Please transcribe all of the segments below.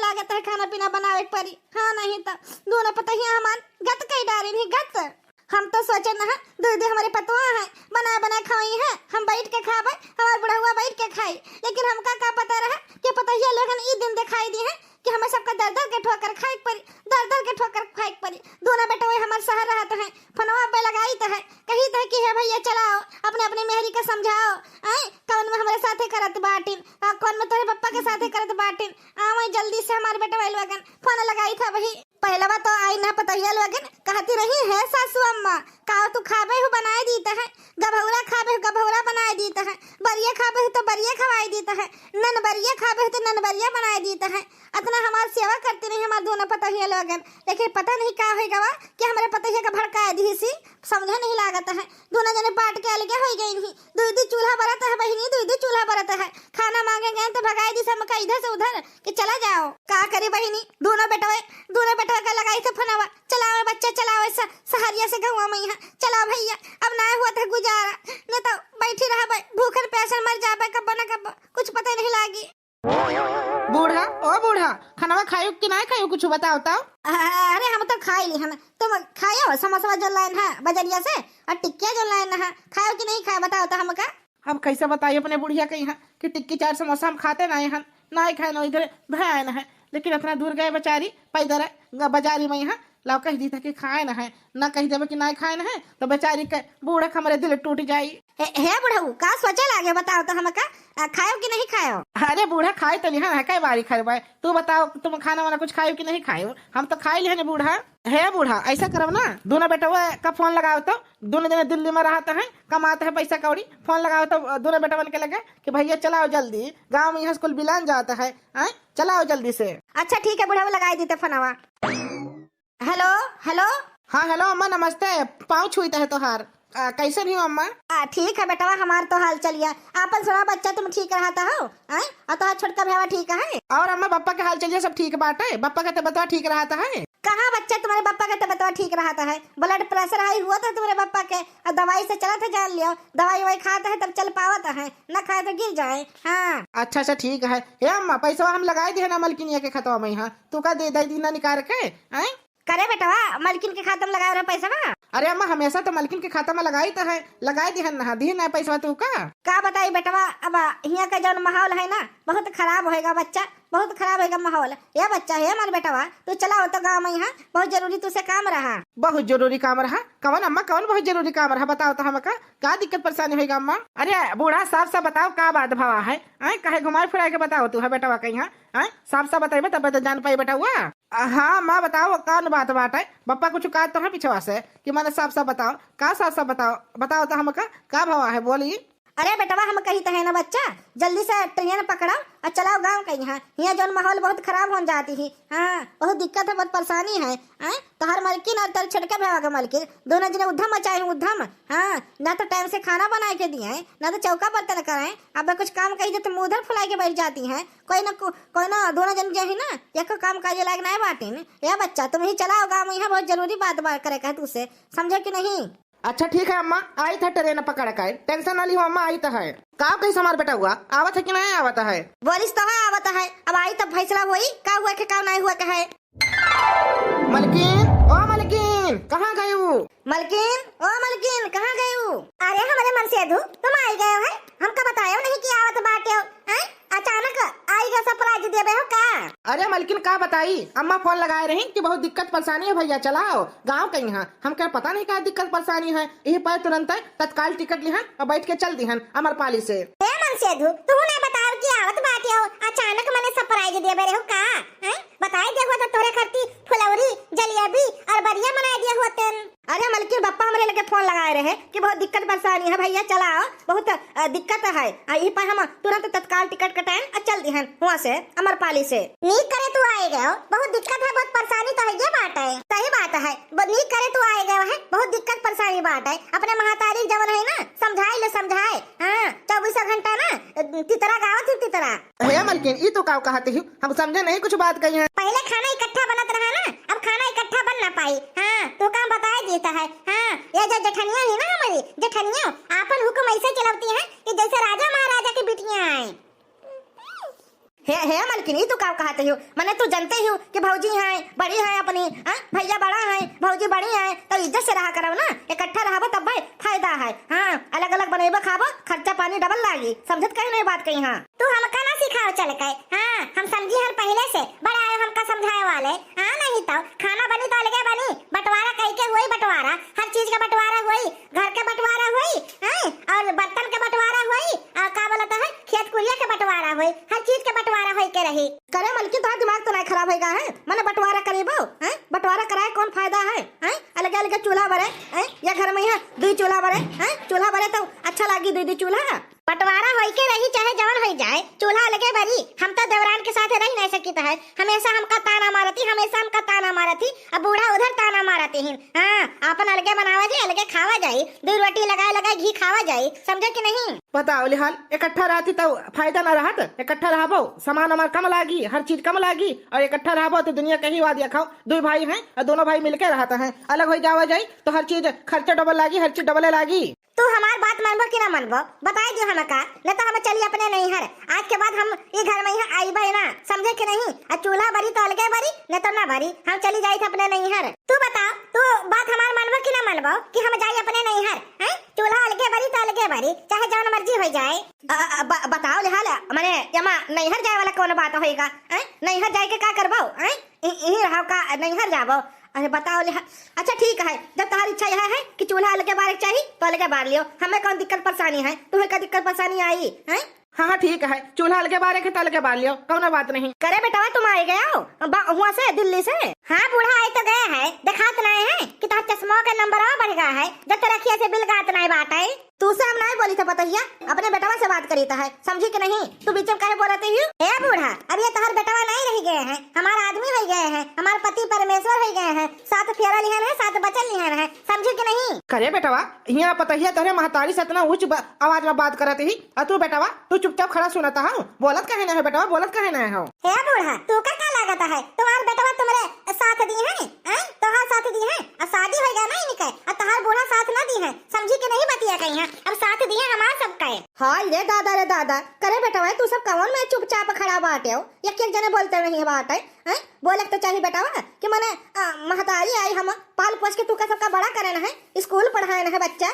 लागत है खाना पीना बनावे के परी। हाँ नहीं तो दोनों पतहिया हमान गत कई डारे नहीं गत। हम तो सोचे ना दूध हमारे पतवा है बना बना खाई है, हम बैठ के खावे, हमारे बुढ़ावा बैठ के खाई। लेकिन हमका का पता रहा कि पतहिया लोगन ई दिन दिखाई दी है कि हमें सबका दर दर के ठोकर खाए परी, दर दर के ठोकर खाए परी। दोनों बेटा वही हमारे शहर रहते हैं, फनवा पे लगाई तो है कही तो है कि है भैया चलाओ अपने अपने मेहरी का समझाओ। आई कौन में हमारे साथे करत बाटिन, कौन में तोरे पप्पा के साथे करत बाटिन। आवई जल्दी से हमारे बेटा वही लोगन फोन लगाई था वही पहला बात तो आई ना पतहिया लोगन कहती रही है सासू अम्मा का तू खावे हो बनाए दीता है, गभौरा खावे हो गभौरा बनाए दीता है, बरिया खावे हो तो बरिया खवाई देता है, नन बरिया खावे हो तो नन बरिया बनाए देता है। इतना हमारी सेवा करते नहीं हमारे दोनों पतहिया लोगन। लेकिन पता नहीं क्या होगा वा कि हमारे पतहिया का भड़का दी सी समझा नहीं लागत है। दोनों जने बांट के अलगे हो गई नहीं, दूध चूल्हा बरत है बहिनी, दूध चूल्हा बरत है। खाना मांगे गए तो भगाई दी सब का इधर से उधर कि चला जाओ। का करे बहिनी दोनों बेटा का लगाई थे फनावा चलाओ बच्चा चलाओ ऐसा सहारिया से गवा में यहाँ चलाओ भैया। अब ना हुआ था गुजारा नहीं तो बैठी रहा भूखन प्यासा मर जाबे कब ना कब कुछ पता नहीं लागी। बूढ़ा ओ बूढ़ा खाना खायो कि ना खायो कुछ बताओ तो। अरे हम तो खाई ली, हम तुम खायो समोसा जो लाइन है बजरिया से और टिक्किया जो लाइन है खायो कि नहीं खाए बताओ तो हमका। हम कैसे बताइए अपने बुढ़िया के यहाँ कि टिक्की चार समोसा हम खाते ना यहाँ ना खाए ना इधर भय न है। लेकिन इतना दूर गए बेचारी पैदल बाजारी में यहाँ लाओ कह दी था कि खाए ना है ना कह देवे कि ना खाए ना है तो बेचारी के बूढ़ा हमारे दिल टूट जाई। हे बुढ़ऊ का सोचे लागे बताओ तो हमका खायो कि नहीं खायो। अरे बूढ़ा खाए तो लिहा है कई बारी खाए तू बताओ तुम खाना वाना कुछ खायो कि नहीं खायो। हम तो खाई लिया बूढ़ा। है बूढ़ा ऐसा करो ना दोनों बेटा वो का फोन लगाओ तो दोनों दिन दिल्ली में रहता है कमाते है पैसा कौड़ी फोन लगाओ तो दोनों बेटा बन के लगे कि भैया चलाओ जल्दी गाँव में यहाँ स्कूल बिलान जाता है चलाओ जल्दी से। अच्छा ठीक है बुढ़ा लगाई देते फनावा। हेलो हेलो हाँ हेलो अम्मा नमस्ते पाँव छुईता है तोहार कैसे भी हो अम्मा। ठीक है बेटा हमार तो हाल चलिए आपन सुना बच्चा तुम ठीक रहता हो और तो छोटका भैया ठीक है। और अम्मा पापा के हाल चलिए सब ठीक बाटे पापा का तबीयत ठीक रहता है। कहाँ बच्चा तुम्हारे पापा का तबीयत ठीक रहता है, ब्लड प्रेशर हाई हुआ था तुम्हारे पापा के और दवाई से चला था जान लियो दवाई वही खाता है तब चल पावता है न खाए तो गिर जाए। हाँ अच्छा ठीक है। हे अम्मा पैसा हम लगाई दिए ना मलकिनिया के खतवा में यहाँ तू का दे दी ना निकाल के करे बेटा मलकिन के खाता में लगा रहा पैसा ना। अरे अम्मा हमेशा तो मलकिन के खाता में लगाई तो है लगाई दी ना दी ना पैसा तू का बताई बेटवा। अब यहाँ का जो माहौल है ना बहुत खराब होएगा बच्चा बहुत खराब होएगा माहौल। ये बच्चा है हमारे बेटवा तू चलाओ तो गाँव में यहाँ बहुत जरूरी तुझसे काम रहा। बहुत जरूरी काम रहा कौन अम्मा कौन बहुत जरूरी काम रहा बताओ तो हमका का दिक्कत परेशानी होगा अम्मा। अरे बूढ़ा साफ साफ बताओ का बात भावा है कहे घुमाए फिराए के बताओ तू है बेटवा कहीं साफ साफ बताइए तब तो जान पाई बेटा हुआ। हाँ माँ बताओ कौन बात है पप्पा कुछ कहा तो है पिछवा से कि मैंने साफ साफ बताओ का साफ साफ बताओ तो हमका का भावा है बोली। अरे बेटवा हम कही तो है ना बच्चा जल्दी से ट्रेन पकड़ाओ और चलाओ गाँव का यहाँ जो माहौल बहुत खराब हो जाती है। हाँ बहुत दिक्कत है बहुत परेशानी है तो हर मलकिन और तर छटका भैया का मलकिन दोनों जने उद्धम मचाए उद्धम। हाँ ना तो टाइम से खाना बना के दिए ना तो चौका बर्तन कराए अब कुछ काम कही तो मुँह उधर फुला के बैठ जाती है कोई ना दोनों जन जो है ना एक काम काजे लायक नहीं बाटे या बच्चा तुम ही चलाओ गाँव में यहाँ बहुत जरूरी बात करे कहे तुझसे समझे कि नहीं। अच्छा ठीक है अम्मा आई था ट्रेन पकड़ कर टेंशन ना ली हो अम्मा आई तो है का कैसे हमारा बेटा हुआ आवत है कि नहीं आवत है बोलिस तो है आवत है अब आई तब फैसला हुई का हुआ के का नहीं हुआ के है। मलकिन ओ मलकिन कहाँ गए वो मलकिन कहाँ गए वो। अरे हमारे मन से अधू तुम आई गए हो हमका बताया नहीं कि आवत बाटे हो अचानक आई गए सरप्राइज दे हो का। अरे मलकिन का बताई अम्मा फोन लगाए रही कि बहुत दिक्कत परेशानी है भैया चलाओ गाँव के यहाँ हम क्या पता नहीं क्या दिक्कत परेशानी है यही पर तुरंत तत्काल टिकट लिहन और बैठ के चल दिहन अमरपाली से। तूने बताओ कि आवत बाटे हो अचानक मैंने सरप्राइज दे हो का बताई देखो तो तोरे खर्ची फुलौरी जलेबी और बरिया बना दिए होते। अरे मलकिन बप्पा हमारे लगे फोन लगाए रहे कि बहुत दिक्कत परेशानी है भैया चलाओ बहुत दिक्कत है यही पर हम तुरंत तत्काल टिकट कटाएं और चल दिहन वहाँ से अमरपाली से। नीक करे तू आए गए बहुत दिक्कत है बहुत परेशानी तो है ये बात है सही बात है नीक करे तू आए गए है बहुत दिक्कत परेशानी बात है अपने महातारी जवन है ना समझाए हाँ 24 घंटा ना तितरा गाँव थी तितरा। मलकिन ये तो का कहते हो हम समझे नहीं कुछ बात कही है। पहले खाना इकट्ठा बनत रहा ना अब खाना इकट्ठा बन ना पाई। हाँ तो काम बताया देता है। हाँ ये जो जठनिया है ना हमारी जठनिया आपन हुक्म ऐसे चलाती है कि जैसे राजा महाराजा की बेटियां आए। हे मलकिनी तू का कहते हो, मैंने तू जानते हो कि भौजी है बड़ी है अपनी, भैया बड़ा है भौजी बड़ी है, तो इज्जत से रहा करो ना, इकट्ठा रहो तब भाई फायदा है। हाँ अलग अलग बनेबो खाबो, खर्चा पानी डबल लागी, समझत कहीं नहीं बात कही। हाँ तू हमका ना सिखाओ चल के, हाँ हम समझी हर पहले से बड़ा है हमका समझाए वाले। हाँ नहीं तो खाना बनी तो अलगे बनी, बंटवारा कहीं के हुई बंटवारा, हर चीज का बंटवारा हुई, घर के बंटवारा हुई और बर्तन के बंटवारा हुई, का बोलता है खेत कुलिया के बंटवारा हुई, हर चीज के बंटवारा होई के रही। करे मलकी तो दिमाग तो नहीं खराब होगा है, मैंने बंटवारा करीबो बंटवारा कराए कौन फायदा है? अलग अलग चूल्हा बरे या घर में है दो चूल्हा बरे, चूल्हा बरे तो अच्छा लागी दो चूल्हा। बंटवारा होई के रही चाहे जवन हो जाए, चूल्हा अलगे बरी। हम तो देवरान के साथ रह नहीं सकता है, हमेशा हमका ताना मारती, हमेशा हमका ताना मारती, अब बूढ़ा उधर ताना मारती है। हाँ अपन अलगे बनावा जाए अलगे खावा जाए, दो रोटी लगाए लगाए घी खावा जाए, समझे कि नहीं? बताओ लिहाल इकट्ठा रहती तो फायदा न रहत, इकट्ठा रहबो सामान हमार कम लागी, हर चीज कम लागी, और इकट्ठा रहबो तो दुनिया कहीं वादिया खाओ। दो भाई हैं और दोनों भाई मिलके रहते हैं, अलग हो जावा जाए तो हर चीज खर्चा डबल लागी, हर चीज डबल लागी। तू हमार बात मानबो कि ना मानबो बताई दियो हमका, न तो हम चलिए अपने नहीं हर, आज के बाद हम ये घर में ही आई भाई ना, समझे कि नहीं? और चूल्हा भरी तो अलगे भरी न तो ना भरी, हम चली जाई थे अपने नहीं हर। तू बता तू बात हमार मानबो कि ना मानबो कि हम जाई अपने नहीं हर? चूल्हा अलगे भरी तो अलगे भरी, चाहे जौन मर्जी हो जाए। बताओ लिहाल मैंने यमा नैहर जाए वाला कौन बात होएगा? नैहर जाए के का करबो? यही रहो का नैहर जाबो? अरे बताओ लिहा, अच्छा ठीक है, जब तुम्हारी इच्छा यह है कि चूल्हा अलगे बार चाहिए तो अलगे बार लियो, हमें कौन दिक्कत परेशानी है? तुम्हें क्या दिक्कत परेशानी आई है? हाँ ठीक है, चूल्हा अलगे बारे के तो अलगे बार लियो, कौन बात नहीं। करे बेटा तुम आए गए हो वहाँ से दिल्ली से? हाँ बूढ़ा आए तो गए है, दिखात नहीं है कि तुम्हारे चश्मों का नंबर बढ़ गया है, जब तो रखिए से बिल गात नहीं बात है। तू से हम नहीं बोली था पतहिया, अपने बेटवा से बात करी है, समझी कि नहीं? तू बीच में कहे बोलते ही ए बूढ़ा, अब ये तोहर बेटवा नहीं रह गए हैं, हमारा आदमी हो गए हैं, हमारे पति परमेश्वर हो गए हैं, साथ फेरा लिहन है, साथ बचन लिहन है, समझी कि नहीं? करे बेटवा यहाँ पतहिया तोहरे महतारी से इतना उच्च आवाज में बात करते ही, और तू बेटवा तू चुपचाप खड़ा सुनता है, बोलत कहे ना है बेटवा, बोलत कहे ना है? ए बूढ़ा तू का क्या लागत है, तुम्हारे बेटवा तुम्हारे साथ दी है, तोहार साथ दी है, और शादी हो गया नहीं निकल, और तोहार बूढ़ा साथ ना दी है, समझी कि नहीं? बतिया कहीं है अब साथ दिए हमारा सबका है। हाँ रे दादा करे बेटा तू सब कौन में चुपचाप खड़ा बाटे हो, एक जने बोलते नहीं है बात है? बोले तो चाहिए बेटा कि मैंने महतारी आई, हम पाल पोस के तू का सबका बड़ा करे है, स्कूल पढ़ाए है बच्चा,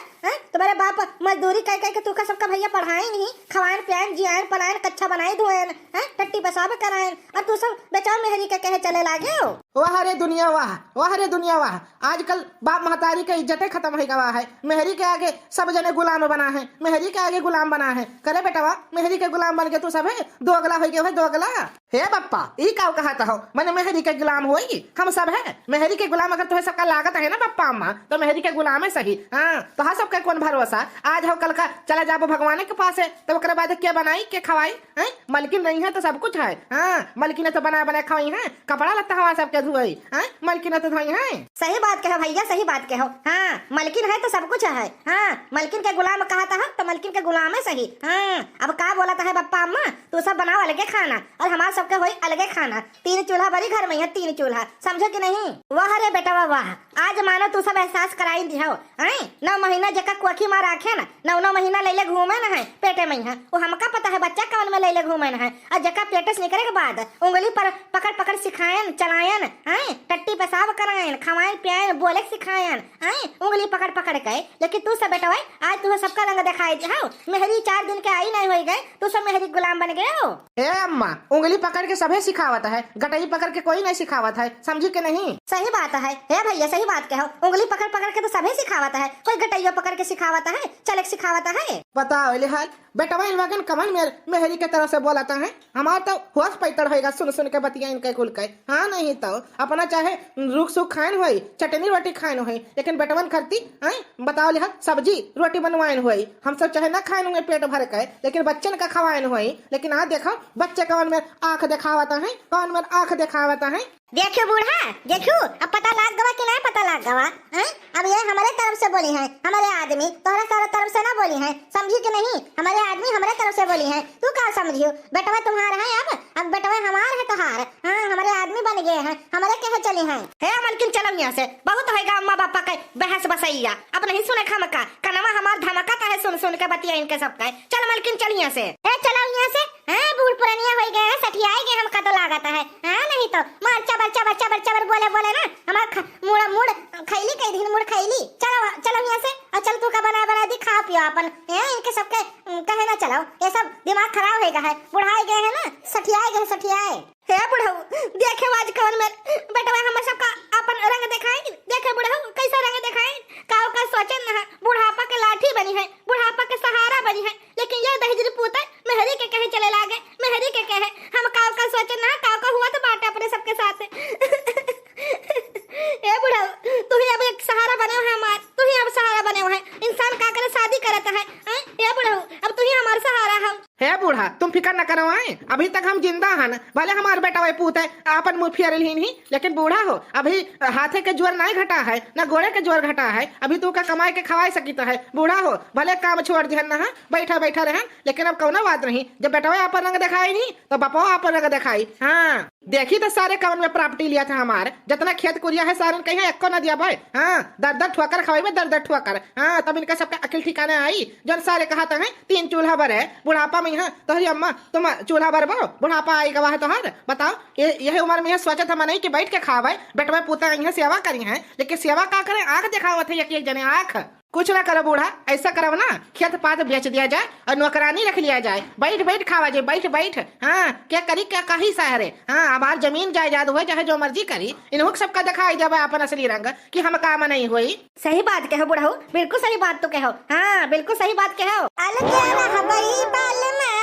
तुम्हारे बाप मजदूरी कह कह के तू का सबका भैया पढ़ाए नहीं, खवान पियान जियान पलायन कच्चा बनाए धोएन टट्टी पेशाब करायन, और तू सब बेचाओ मेहरी के कहे चले लागे हो। वाह रे दुनिया वाह, वाह रे दुनिया वाह, आजकल बाप महतारी के इज्जतें खत्म हो गवा है, मेहरी के आगे सब जने गुलाम बना है, मेहरी के आगे गुलाम बना है। करे बेटा मेहरी के गुलाम बन के तू सब है दोगला हो गया है, दोगला। हे बप्पा ई का कहता हो, मैंने मेहरी के गुलाम होगी, हम सब है मेहरी के गुलाम। अगर तुम्हें सबका लागत है ना पप्पा अम्मा, तो मेहरी के गुलाम है सही। हाँ तो हाँ सबका कौन भरोसा, आज हो कल का चला जाबो भगवान के पास है, तो ओकरे बाद क्या बनाई के खवाई? मलकिन नहीं है तो सब कुछ है। हाँ मलकिन तो बना बना खवाई है, कपड़ा लत्ता हवा सबके धुआई, मलकिन तो धोई है। सही बात कहो भैया, सही बात कहो। हाँ मलकिन है तो सब कुछ है। हाँ मलकिन के गुलाम कहता है तो मलकिन के गुलाम है सही। हाँ अब का बोला है पप्पा अम्मा, तू सब बनाओ अलगे खाना और हमारा सबके होई अलगे खाना, 3 चूल्हा बड़ी घर में है, 3 चूल्हा, समझो कि नहीं? वाह रे बेटा वाह, आज मानो तू सब एहसास कराई दियो। 9 महीना जका कोखी मार राखे ना, 9 महीना लेले घूमे ना है पेटे में है, वो हमका पता है बच्चा कौन में लेले घूमे ना है, और जका पेटे से निकले के बाद उंगली पर पकड़ पकड़ सिखायन चलायन, टट्टी पेशाब करायन, खवायन पियायन, बोले सिखायन, उंगली पकड़ पकड़ के। लेकिन तू सब बेटा आज तू सबका रंग दिखाई दिया, मेहरी 4 दिन के आई नहीं हो गए, तू सब मेहरी गुलाम बन गए हो। ए अम्मा उंगली पकड़ के सभी सिखावत है, गटई पकड़ के कोई नहीं सिखावत है, समझी के नहीं? सही बात है हे भैया, सही बात कहो, उंगली पकड़ पकड़ के तो सभी सिखावत है, कोई गटैया पकड़ के सिखावत है, चलक सिखावत है। बताओ लिहाल बेटा इन वगन कमन मेहरी के तरफ से बोलाता है, हमार तो होश पैतर होएगा सुन सुन के बतिया इनके कुल के। हाँ नहीं तो अपना चाहे रुख सुख खान हुई, चटनी रोटी खान हुई, लेकिन बेटवन करती बताओ लिहाल सब्जी रोटी बनवाइन हुई, हम सब चाहे ना खाए हुए पेट भर के, लेकिन बच्चन का खवाइन हुई। लेकिन आज देखो बच्चे कौन में आंख दिखावता है, कौन में आंख दिखावता है। देखो बूढ़ा देखो, अब पता लाग गवा कि नहीं पता लाग गवा? अब ये हमारे तरफ से बोली है, हमारे आदमी तोहरा सारा तरफ से ना बोली है, समझी कि नहीं? हमारे आदमी हमारे तरफ से बोली है, तू क्या समझियो? बेटवा तुम्हारा है, अब बेटवा हमारा है तोहार। हाँ हमारे आदमी बन गए हैं, हमारे कहे चले हैं। हे मलकिन चलो यहाँ से, बहुत होएगा अम्मा पापा के बहस बसैया। अब नहीं सुने खामका कनवा हमार धमका है सुन सुन के बतिया इनके सबका। चल मलकिन चल यहाँ से। ए चलो यहाँ से। हां बूढ़ पुरानिया हो गए हैं, सठियाए गए हमका तो लागत है। हां नहीं तो मार चबर चबर चबर चबर बोले बोले ना हमार मुड़ मुड़ खैली कई दिन मुड़ खैली। चलो चलो यहाँ से और चल तू का बना बना दी खा पियो अपन। इनके सबके कहे ना चलो, ये सब दिमाग खराब हो गया है, बुढ़ाए गए हैं ना, सठियाए गए सठियाए। हे बुढ़ऊ देखे आज कौन में बेटा हम सबका अपन रंग दिखाएंगे। देखे बुढ़ऊ कैसा रंग दिखाएं, काव का सोचे ना बुढ़ापा के लाठी बनी है, बुढ़ापा के सहारा बनी है। लेकिन ये दहिजरी पूता मेहरी के कहे चले लागे, मेहरी के कहे हम काव का सोचे ना, काव का हुआ तो बाटे अपने सबके साथ। ए बुढ़ऊ तू ही अब एक सहारा बने हो हमार, तू ही अब सहारा बने हो है। इंसान का करे शादी करता है। ए बुढ़ऊ अब तू ही हमारा सहारा है। हे बूढ़ा तुम फिकर न करो, आए अभी तक हम जिंदा हन, भले हमार बेटा वही पूत है आपन मुँह फेरल ही नहीं, लेकिन बूढ़ा हो अभी हाथे के जोर नहीं घटा है न घोड़े के जोर घटा है। अभी तू का कमाई के खवाई सकी तो है। बूढ़ा हो भले काम छोड़ दिहन ना बैठा बैठा रहन, लेकिन अब कौना बात नहीं, जब बेटा आपन रंग दिखाई नहीं तो बापा आपन रंग दिखाई। हाँ देखी तो सारे कवन में प्रॉपर्टी लिया था हमारे, जितना खेत कुरिया है सारे कहीं एको न दिया भाई। हाँ दर दर ठोकर खवाई में दर दर ठोकर। हाँ तब इनका सबका अकिल ठिकाने आई। जन सारे कहा था 3 चूल्हा बर है बुढ़ापा में है तोहरी अम्मा तुम चूल्हा बर बो बुढ़ापा आई गवा है तोहर। बताओ यही उम्र में सोचा था नहीं कि बैठ के खावे बेटवा पुता यहाँ सेवा करी है, लेकिन सेवा का करे आंख दिखावत है एक जने आंख। कुछ ना करो बूढ़ा, ऐसा करो ना खेत पात बेच दिया जाए और नौकरानी रख लिया जाए, बैठ बैठ खावा जाए बैठ बैठ। हाँ क्या करी क्या कही सहरे। हाँ हमार जमीन जायदाद हुए चाहे जो मर्जी करी, इन्हों सबका दिखाई जाए अपन असली रंग कि हम काम नहीं हुई। सही बात कहो बुढ़ऊ, बिल्कुल सही बात तो कहो। हाँ बिल्कुल सही बात कहो। अलग हवाई बाल में